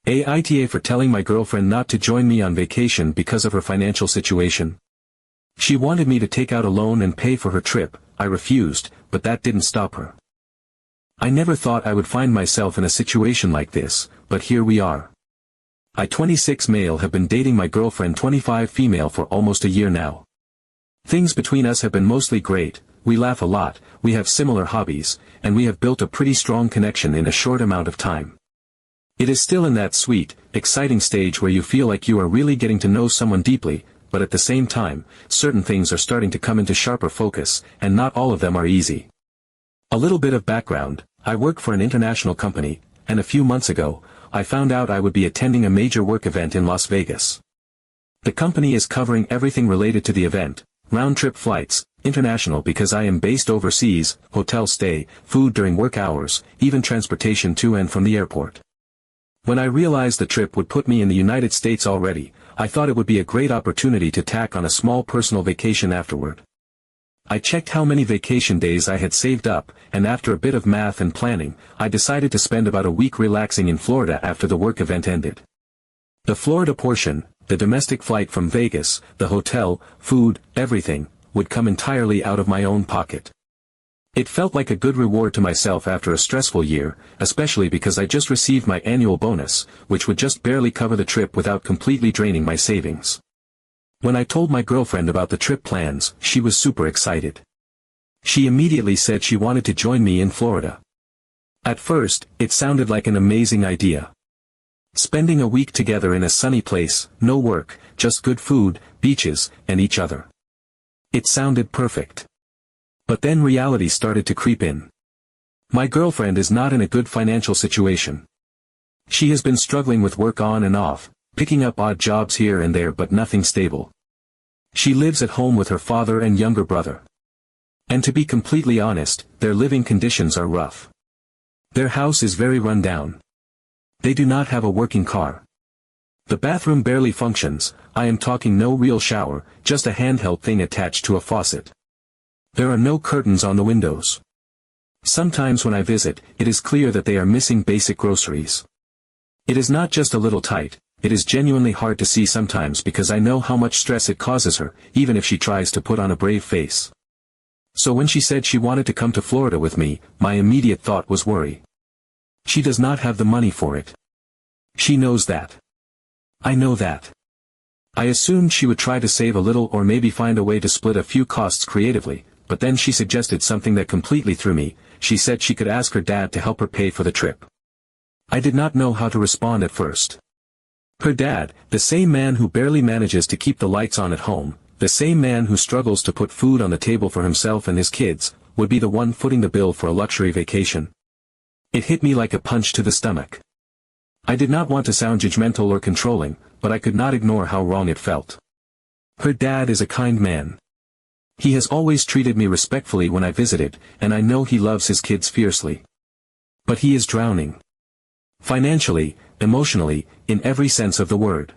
AITA for telling my girlfriend not to join me on vacation because of her financial situation. She wanted me to take out a loan and pay for her trip. I refused, but that didn't stop her. I never thought I would find myself in a situation like this, but here we are. I 26 male have been dating my girlfriend 25 female for almost a year now. Things between us have been mostly great, we laugh a lot, we have similar hobbies, and we have built a pretty strong connection in a short amount of time. It is still in that sweet, exciting stage where you feel like you are really getting to know someone deeply, but at the same time, certain things are starting to come into sharper focus, and not all of them are easy. A little bit of background: I work for an international company, and a few months ago, I found out I would be attending a major work event in Las Vegas. The company is covering everything related to the event: round-trip flights, international because I am based overseas, hotel stay, food during work hours, even transportation to and from the airport. When I realized the trip would put me in the United States already, I thought it would be a great opportunity to tack on a small personal vacation afterward. I checked how many vacation days I had saved up, and after a bit of math and planning, I decided to spend about a week relaxing in Florida after the work event ended. The Florida portion, the domestic flight from Vegas, the hotel, food, everything, would come entirely out of my own pocket. It felt like a good reward to myself after a stressful year, especially because I just received my annual bonus, which would just barely cover the trip without completely draining my savings. When I told my girlfriend about the trip plans, she was super excited. She immediately said she wanted to join me in Florida. At first, it sounded like an amazing idea. Spending a week together in a sunny place, no work, just good food, beaches, and each other. It sounded perfect. But then reality started to creep in. My girlfriend is not in a good financial situation. She has been struggling with work on and off, picking up odd jobs here and there but nothing stable. She lives at home with her father and younger brother. And to be completely honest, their living conditions are rough. Their house is very run down. They do not have a working car. The bathroom barely functions. I am talking no real shower, just a handheld thing attached to a faucet. There are no curtains on the windows. Sometimes when I visit, it is clear that they are missing basic groceries. It is not just a little tight, it is genuinely hard to see sometimes because I know how much stress it causes her, even if she tries to put on a brave face. So when she said she wanted to come to Florida with me, my immediate thought was worry. She does not have the money for it. She knows that. I know that. I assumed she would try to save a little or maybe find a way to split a few costs creatively. But then she suggested something that completely threw me. She said she could ask her dad to help her pay for the trip. I did not know how to respond at first. Her dad, the same man who barely manages to keep the lights on at home, the same man who struggles to put food on the table for himself and his kids, would be the one footing the bill for a luxury vacation. It hit me like a punch to the stomach. I did not want to sound judgmental or controlling, but I could not ignore how wrong it felt. Her dad is a kind man. He has always treated me respectfully when I visited, and I know he loves his kids fiercely. But he is drowning. Financially, emotionally, in every sense of the word.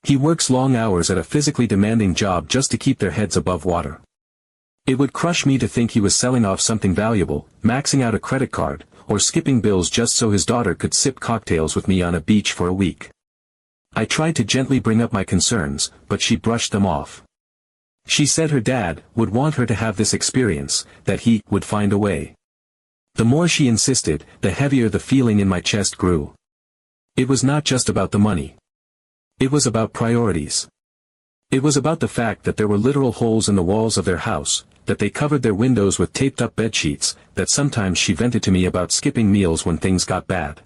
He works long hours at a physically demanding job just to keep their heads above water. It would crush me to think he was selling off something valuable, maxing out a credit card, or skipping bills just so his daughter could sip cocktails with me on a beach for a week. I tried to gently bring up my concerns, but she brushed them off. She said her dad would want her to have this experience, that he would find a way. The more she insisted, the heavier the feeling in my chest grew. It was not just about the money. It was about priorities. It was about the fact that there were literal holes in the walls of their house, that they covered their windows with taped-up bedsheets, that sometimes she vented to me about skipping meals when things got bad.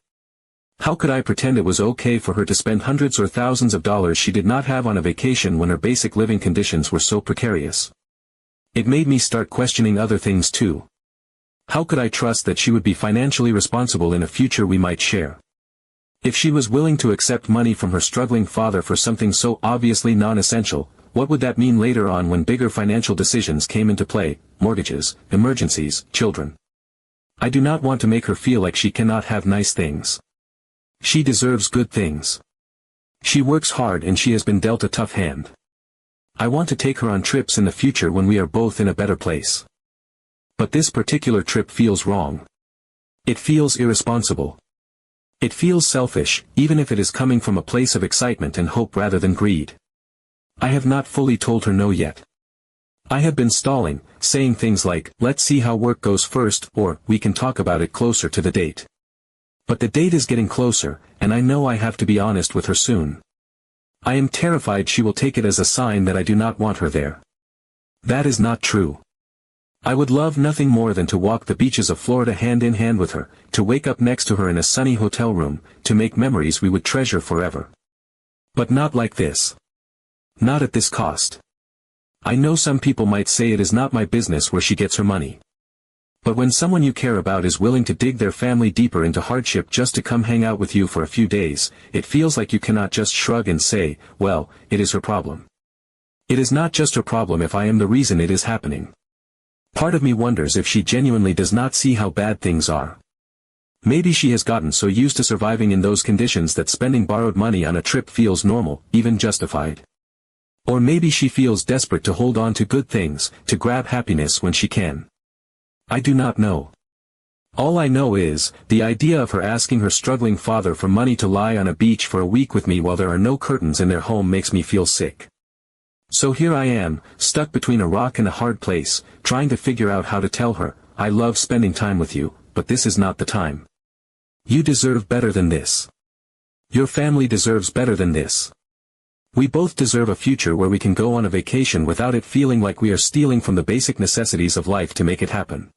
How could I pretend it was okay for her to spend hundreds or thousands of dollars she did not have on a vacation when her basic living conditions were so precarious? It made me start questioning other things too. How could I trust that she would be financially responsible in a future we might share? If she was willing to accept money from her struggling father for something so obviously non-essential, what would that mean later on when bigger financial decisions came into play, mortgages, emergencies, children? I do not want to make her feel like she cannot have nice things. She deserves good things. She works hard and she has been dealt a tough hand. I want to take her on trips in the future when we are both in a better place. But this particular trip feels wrong. It feels irresponsible. It feels selfish, even if it is coming from a place of excitement and hope rather than greed. I have not fully told her no yet. I have been stalling, saying things like, let's see how work goes first, or, we can talk about it closer to the date. But the date is getting closer, and I know I have to be honest with her soon. I am terrified she will take it as a sign that I do not want her there. That is not true. I would love nothing more than to walk the beaches of Florida hand in hand with her, to wake up next to her in a sunny hotel room, to make memories we would treasure forever. But not like this. Not at this cost. I know some people might say it is not my business where she gets her money. But when someone you care about is willing to dig their family deeper into hardship just to come hang out with you for a few days, it feels like you cannot just shrug and say, well, it is her problem. It is not just her problem if I am the reason it is happening. Part of me wonders if she genuinely does not see how bad things are. Maybe she has gotten so used to surviving in those conditions that spending borrowed money on a trip feels normal, even justified. Or maybe she feels desperate to hold on to good things, to grab happiness when she can. I do not know. All I know is, the idea of her asking her struggling father for money to lie on a beach for a week with me while there are no curtains in their home makes me feel sick. So here I am, stuck between a rock and a hard place, trying to figure out how to tell her, I love spending time with you, but this is not the time. You deserve better than this. Your family deserves better than this. We both deserve a future where we can go on a vacation without it feeling like we are stealing from the basic necessities of life to make it happen.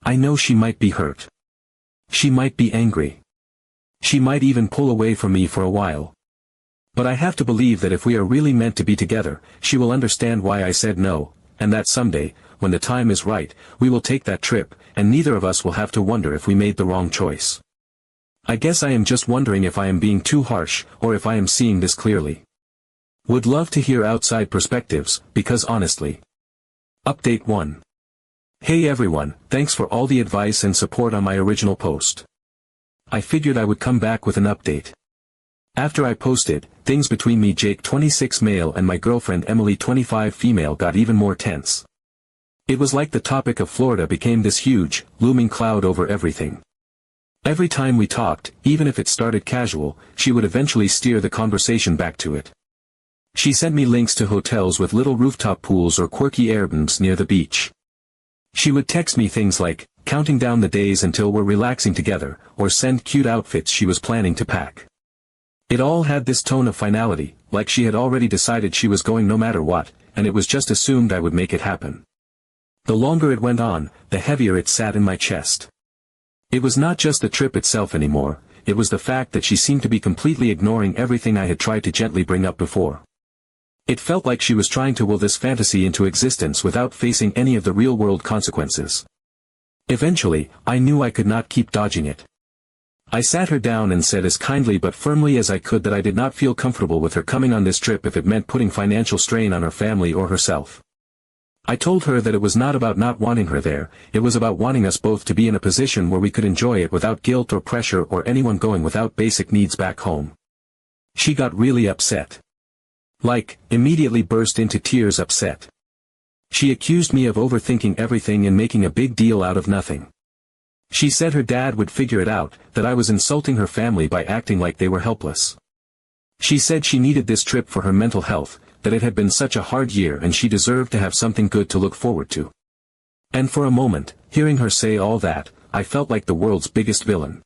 I know she might be hurt. She might be angry. She might even pull away from me for a while. But I have to believe that if we are really meant to be together, she will understand why I said no, and that someday, when the time is right, we will take that trip, and neither of us will have to wonder if we made the wrong choice. I guess I am just wondering if I am being too harsh, or if I am seeing this clearly. Would love to hear outside perspectives, because honestly. Update 1. Hey everyone, thanks for all the advice and support on my original post. I figured I would come back with an update. After I posted, things between me Jake 26 male and my girlfriend Emily 25 female got even more tense. It was like the topic of Florida became this huge, looming cloud over everything. Every time we talked, even if it started casual, she would eventually steer the conversation back to it. She sent me links to hotels with little rooftop pools or quirky Airbnbs near the beach. She would text me things like, counting down the days until we're relaxing together, or send cute outfits she was planning to pack. It all had this tone of finality, like she had already decided she was going no matter what, and it was just assumed I would make it happen. The longer it went on, the heavier it sat in my chest. It was not just the trip itself anymore, it was the fact that she seemed to be completely ignoring everything I had tried to gently bring up before. It felt like she was trying to will this fantasy into existence without facing any of the real-world consequences. Eventually, I knew I could not keep dodging it. I sat her down and said as kindly but firmly as I could that I did not feel comfortable with her coming on this trip if it meant putting financial strain on her family or herself. I told her that it was not about not wanting her there, it was about wanting us both to be in a position where we could enjoy it without guilt or pressure or anyone going without basic needs back home. She got really upset. Immediately burst into tears upset. She accused me of overthinking everything and making a big deal out of nothing. She said her dad would figure it out, that I was insulting her family by acting like they were helpless. She said she needed this trip for her mental health, that it had been such a hard year and she deserved to have something good to look forward to. And for a moment, hearing her say all that, I felt like the world's biggest villain.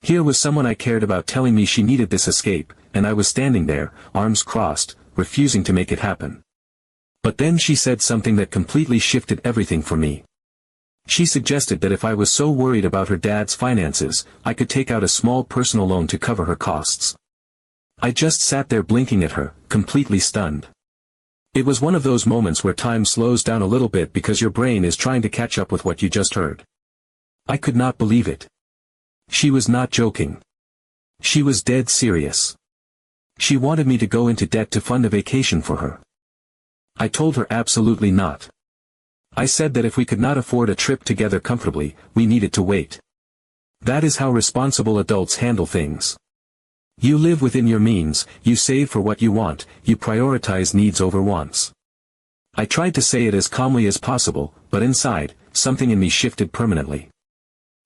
Here was someone I cared about telling me she needed this escape, and I was standing there, arms crossed, refusing to make it happen. But then she said something that completely shifted everything for me. She suggested that if I was so worried about her dad's finances, I could take out a small personal loan to cover her costs. I just sat there blinking at her, completely stunned. It was one of those moments where time slows down a little bit because your brain is trying to catch up with what you just heard. I could not believe it. She was not joking. She was dead serious. She wanted me to go into debt to fund a vacation for her. I told her absolutely not. I said that if we could not afford a trip together comfortably, we needed to wait. That is how responsible adults handle things. You live within your means, you save for what you want, you prioritize needs over wants. I tried to say it as calmly as possible, but inside, something in me shifted permanently.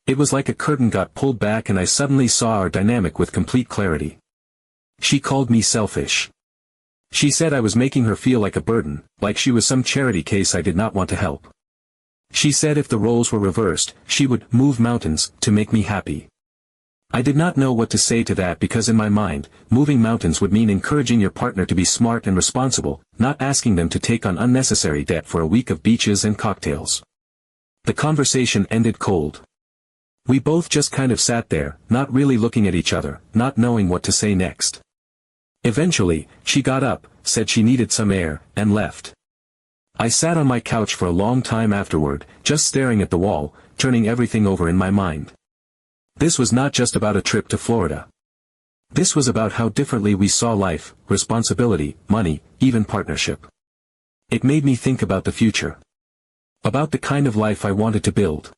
It was like a curtain got pulled back and I suddenly saw our dynamic with complete clarity. She called me selfish. She said I was making her feel like a burden, like she was some charity case I did not want to help. She said if the roles were reversed, she would move mountains to make me happy. I did not know what to say to that because in my mind, moving mountains would mean encouraging your partner to be smart and responsible, not asking them to take on unnecessary debt for a week of beaches and cocktails. The conversation ended cold. We both just kind of sat there, not really looking at each other, not knowing what to say next. Eventually, she got up, said she needed some air, and left. I sat on my couch for a long time afterward, just staring at the wall, turning everything over in my mind. This was not just about a trip to Florida. This was about how differently we saw life, responsibility, money, even partnership. It made me think about the future. About the kind of life I wanted to build.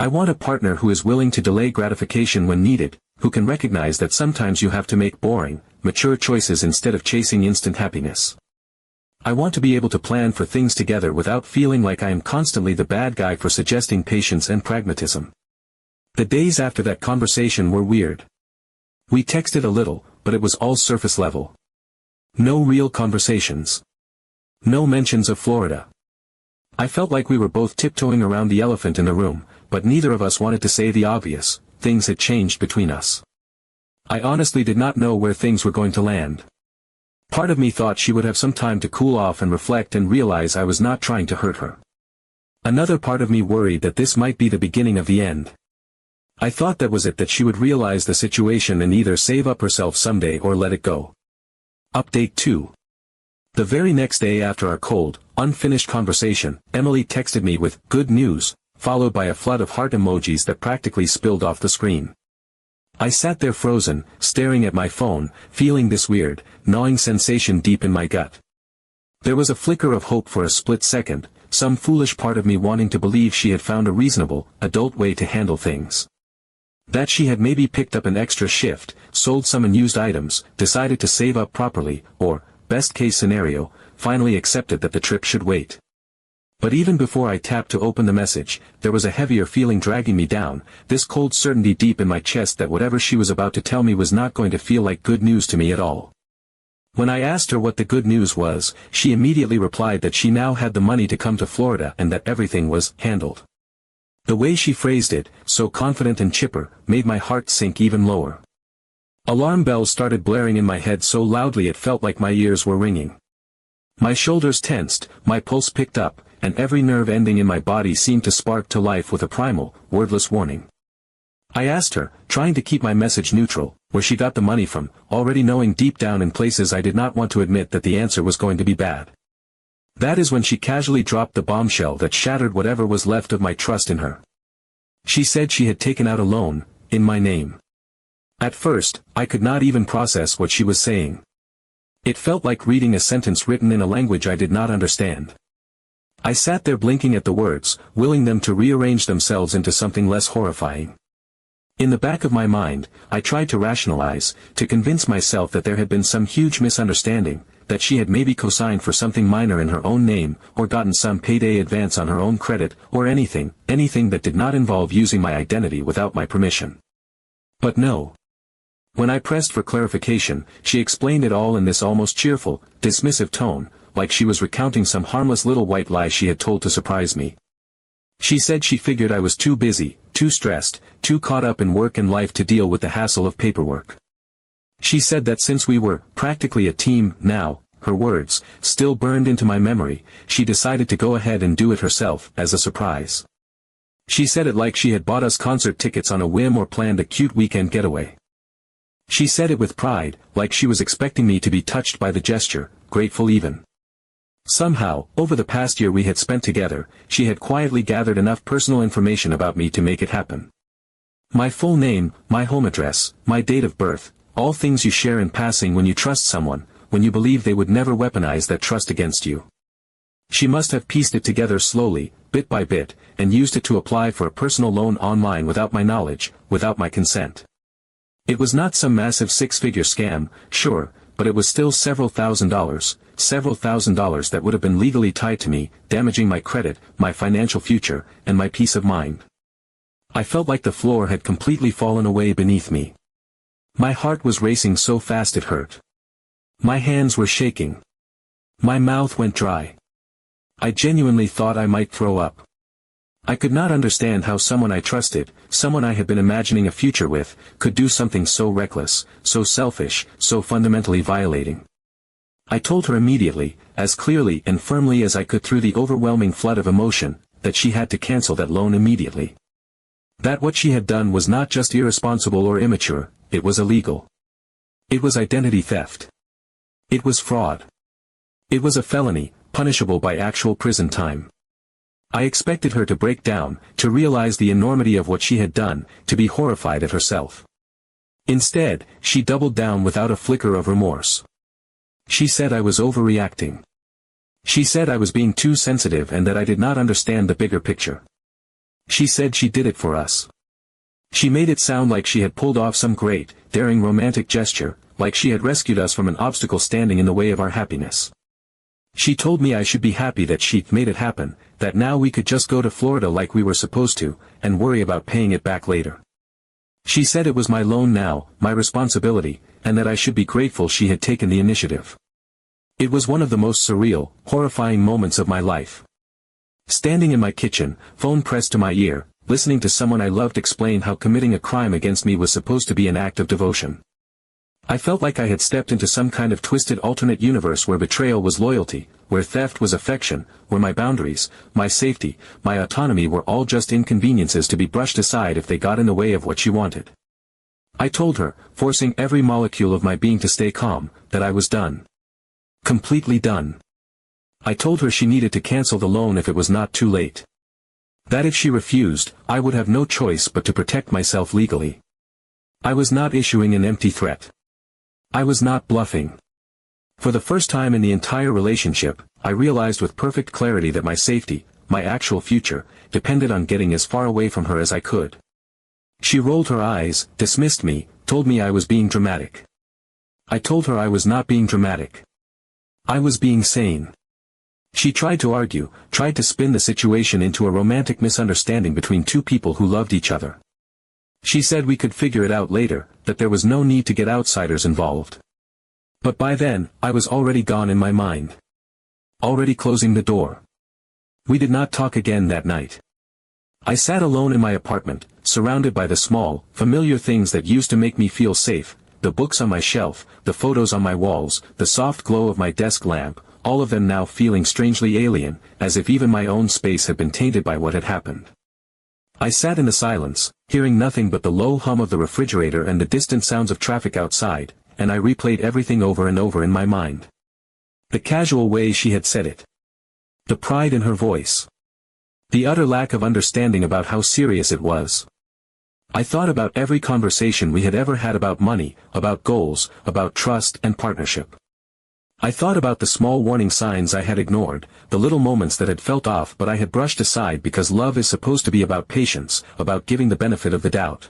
I want a partner who is willing to delay gratification when needed, who can recognize that sometimes you have to make boring, mature choices instead of chasing instant happiness. I want to be able to plan for things together without feeling like I am constantly the bad guy for suggesting patience and pragmatism. The days after that conversation were weird. We texted a little, but it was all surface level. No real conversations. No mentions of Florida. I felt like we were both tiptoeing around the elephant in the room, but neither of us wanted to say the obvious, things had changed between us. I honestly did not know where things were going to land. Part of me thought she would have some time to cool off and reflect and realize I was not trying to hurt her. Another part of me worried that this might be the beginning of the end. I thought that was it, that she would realize the situation and either save up herself someday or let it go. Update 2. The very next day after our cold, unfinished conversation, Emily texted me with good news, followed by a flood of heart emojis that practically spilled off the screen. I sat there frozen, staring at my phone, feeling this weird, gnawing sensation deep in my gut. There was a flicker of hope for a split second, some foolish part of me wanting to believe she had found a reasonable, adult way to handle things. That she had maybe picked up an extra shift, sold some unused items, decided to save up properly, or, best case scenario, finally accepted that the trip should wait. But even before I tapped to open the message, there was a heavier feeling dragging me down, this cold certainty deep in my chest that whatever she was about to tell me was not going to feel like good news to me at all. When I asked her what the good news was, she immediately replied that she now had the money to come to Florida and that everything was handled. The way she phrased it, so confident and chipper, made my heart sink even lower. Alarm bells started blaring in my head so loudly it felt like my ears were ringing. My shoulders tensed, my pulse picked up, and every nerve ending in my body seemed to spark to life with a primal, wordless warning. I asked her, trying to keep my message neutral, where she got the money from, already knowing deep down in places I did not want to admit that the answer was going to be bad. That is when she casually dropped the bombshell that shattered whatever was left of my trust in her. She said she had taken out a loan, in my name. At first, I could not even process what she was saying. It felt like reading a sentence written in a language I did not understand. I sat there blinking at the words, willing them to rearrange themselves into something less horrifying. In the back of my mind, I tried to rationalize, to convince myself that there had been some huge misunderstanding, that she had maybe co-signed for something minor in her own name, or gotten some payday advance on her own credit, or anything that did not involve using my identity without my permission. But no. When I pressed for clarification, she explained it all in this almost cheerful, dismissive tone, like she was recounting some harmless little white lie she had told to surprise me. She said she figured I was too busy, too stressed, too caught up in work and life to deal with the hassle of paperwork. She said that since we were practically a team now, her words, still burned into my memory, she decided to go ahead and do it herself, as a surprise. She said it like she had bought us concert tickets on a whim or planned a cute weekend getaway. She said it with pride, like she was expecting me to be touched by the gesture, grateful even. Somehow, over the past year we had spent together, she had quietly gathered enough personal information about me to make it happen. My full name, my home address, my date of birth, all things you share in passing when you trust someone, when you believe they would never weaponize that trust against you. She must have pieced it together slowly, bit by bit, and used it to apply for a personal loan online without my knowledge, without my consent. It was not some massive six-figure scam, sure, but it was still several thousand dollars that would have been legally tied to me, damaging my credit, my financial future, and my peace of mind. I felt like the floor had completely fallen away beneath me. My heart was racing so fast it hurt. My hands were shaking. My mouth went dry. I genuinely thought I might throw up. I could not understand how someone I trusted, someone I had been imagining a future with, could do something so reckless, so selfish, so fundamentally violating. I told her immediately, as clearly and firmly as I could through the overwhelming flood of emotion, that she had to cancel that loan immediately. That what she had done was not just irresponsible or immature, it was illegal. It was identity theft. It was fraud. It was a felony, punishable by actual prison time. I expected her to break down, to realize the enormity of what she had done, to be horrified at herself. Instead, she doubled down without a flicker of remorse. She said I was overreacting. She said I was being too sensitive and that I did not understand the bigger picture. She said she did it for us. She made it sound like she had pulled off some great, daring romantic gesture, like she had rescued us from an obstacle standing in the way of our happiness. She told me I should be happy that she'd made it happen, that now we could just go to Florida like we were supposed to, and worry about paying it back later. She said it was my loan now, my responsibility, and that I should be grateful she had taken the initiative. It was one of the most surreal, horrifying moments of my life. Standing in my kitchen, phone pressed to my ear, listening to someone I loved explain how committing a crime against me was supposed to be an act of devotion. I felt like I had stepped into some kind of twisted alternate universe where betrayal was loyalty, where theft was affection, where my boundaries, my safety, my autonomy were all just inconveniences to be brushed aside if they got in the way of what she wanted. I told her, forcing every molecule of my being to stay calm, that I was done. Completely done. I told her she needed to cancel the loan if it was not too late. That if she refused, I would have no choice but to protect myself legally. I was not issuing an empty threat. I was not bluffing. For the first time in the entire relationship, I realized with perfect clarity that my safety, my actual future, depended on getting as far away from her as I could. She rolled her eyes, dismissed me, told me I was being dramatic. I told her I was not being dramatic. I was being sane. She tried to argue, tried to spin the situation into a romantic misunderstanding between two people who loved each other. She said we could figure it out later, that there was no need to get outsiders involved. But by then, I was already gone in my mind. Already closing the door. We did not talk again that night. I sat alone in my apartment, surrounded by the small, familiar things that used to make me feel safe, the books on my shelf, the photos on my walls, the soft glow of my desk lamp, all of them now feeling strangely alien, as if even my own space had been tainted by what had happened. I sat in the silence, hearing nothing but the low hum of the refrigerator and the distant sounds of traffic outside, and I replayed everything over and over in my mind. The casual way she had said it. The pride in her voice. The utter lack of understanding about how serious it was. I thought about every conversation we had ever had about money, about goals, about trust and partnership. I thought about the small warning signs I had ignored, the little moments that had felt off but I had brushed aside because love is supposed to be about patience, about giving the benefit of the doubt.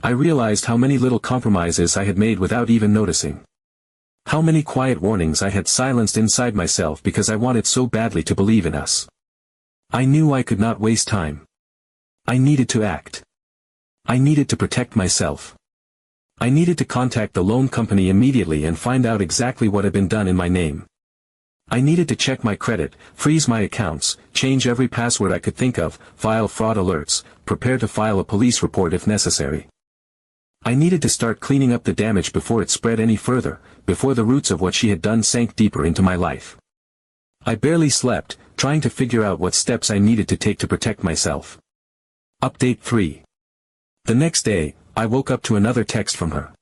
I realized how many little compromises I had made without even noticing. How many quiet warnings I had silenced inside myself because I wanted so badly to believe in us. I knew I could not waste time. I needed to act. I needed to protect myself. I needed to contact the loan company immediately and find out exactly what had been done in my name. I needed to check my credit, freeze my accounts, change every password I could think of, file fraud alerts, prepare to file a police report if necessary. I needed to start cleaning up the damage before it spread any further, before the roots of what she had done sank deeper into my life. I barely slept, trying to figure out what steps I needed to take to protect myself. Update 3. The next day, I woke up to another text from her.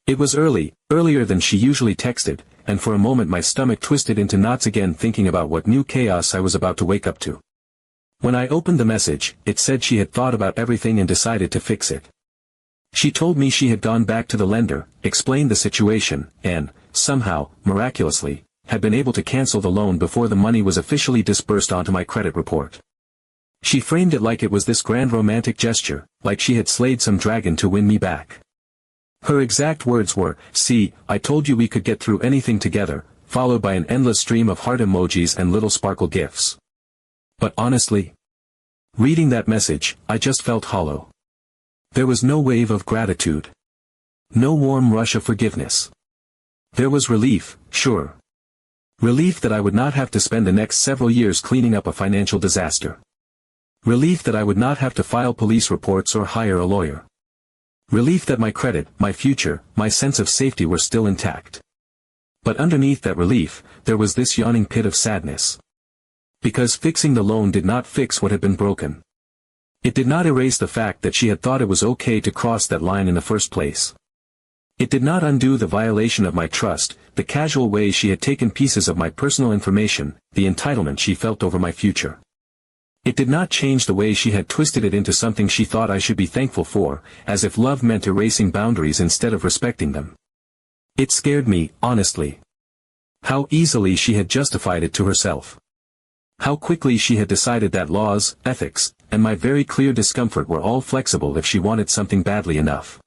It was early, earlier than she usually texted, and for a moment my stomach twisted into knots again thinking about what new chaos I was about to wake up to. When I opened the message, it said she had thought about everything and decided to fix it. She told me she had gone back to the lender, explained the situation, and, somehow, miraculously, had been able to cancel the loan before the money was officially disbursed onto my credit report. She framed it like it was this grand romantic gesture, like she had slayed some dragon to win me back. Her exact words were, "See, I told you we could get through anything together," followed by an endless stream of heart emojis and little sparkle gifs. But honestly, Reading that message, I just felt hollow. There was no wave of gratitude. No warm rush of forgiveness. There was relief, sure. Relief that I would not have to spend the next several years cleaning up a financial disaster. Relief that I would not have to file police reports or hire a lawyer. Relief that my credit, my future, my sense of safety were still intact. But underneath that relief, there was this yawning pit of sadness. Because fixing the loan did not fix what had been broken. It did not erase the fact that she had thought it was okay to cross that line in the first place. It did not undo the violation of my trust, the casual way she had taken pieces of my personal information, the entitlement she felt over my future. It did not change the way she had twisted it into something she thought I should be thankful for, as if love meant erasing boundaries instead of respecting them. It scared me, honestly. How easily she had justified it to herself. How quickly she had decided that laws, ethics, and my very clear discomfort were all flexible if she wanted something badly enough.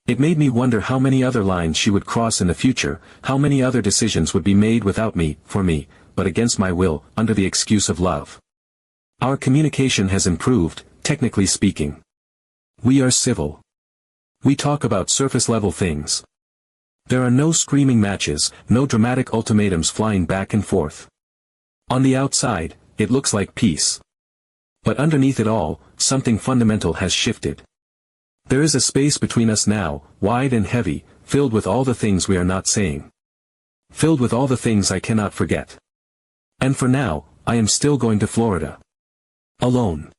It made me wonder how many other lines she would cross in the future, how many other decisions would be made without me, for me, but against my will, under the excuse of love. Our communication has improved, technically speaking. We are civil. We talk about surface-level things. There are no screaming matches, no dramatic ultimatums flying back and forth. On the outside, it looks like peace. But underneath it all, something fundamental has shifted. There is a space between us now, wide and heavy, filled with all the things we are not saying. Filled with all the things I cannot forget. And for now, I am still going to Florida. Alone.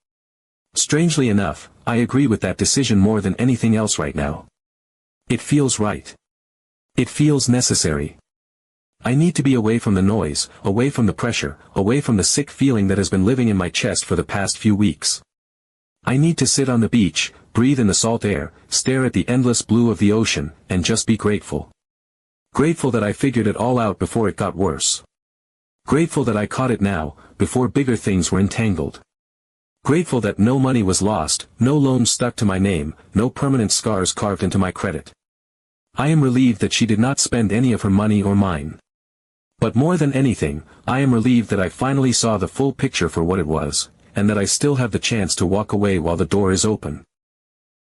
Strangely enough, I agree with that decision more than anything else right now. It feels right. It feels necessary. I need to be away from the noise, away from the pressure, away from the sick feeling that has been living in my chest for the past few weeks. I need to sit on the beach, breathe in the salt air, stare at the endless blue of the ocean, and just be grateful. Grateful that I figured it all out before it got worse. Grateful that I caught it now, before bigger things were entangled. Grateful that no money was lost, no loans stuck to my name, no permanent scars carved into my credit. I am relieved that she did not spend any of her money or mine. But more than anything, I am relieved that I finally saw the full picture for what it was, and that I still have the chance to walk away while the door is open.